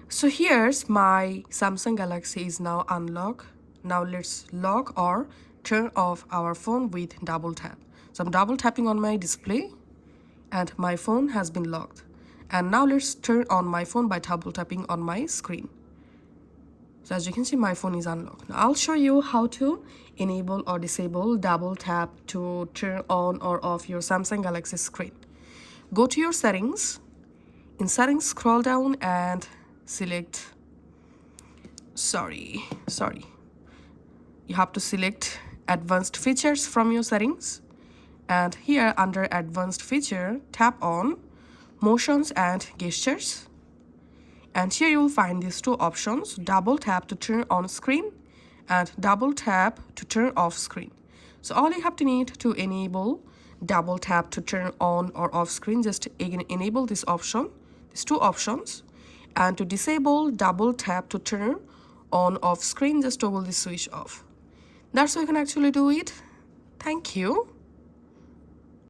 So here's my Samsung Galaxy is now unlocked. Now let's lock or turn off our phone with double tap. So I'm double tapping on my display and my phone has been locked. And now let's turn on my phone by double tapping on my screen. So as you can see, my phone is unlocked. Now I'll show you how to enable or disable double tap to turn on or off your Samsung Galaxy screen. Go to your settings. In settings, scroll down and select, sorry. You have to select advanced features from your settings. And here under advanced feature, tap on motions and gestures. And here you will find these two options, double tap to turn on screen and double tap to turn off screen. So all you have to need to enable double tap to turn on or off screen, just again enable this option, these two options. And to disable double tap to turn on off screen, just toggle the switch off. That's how you can actually do it. Thank you.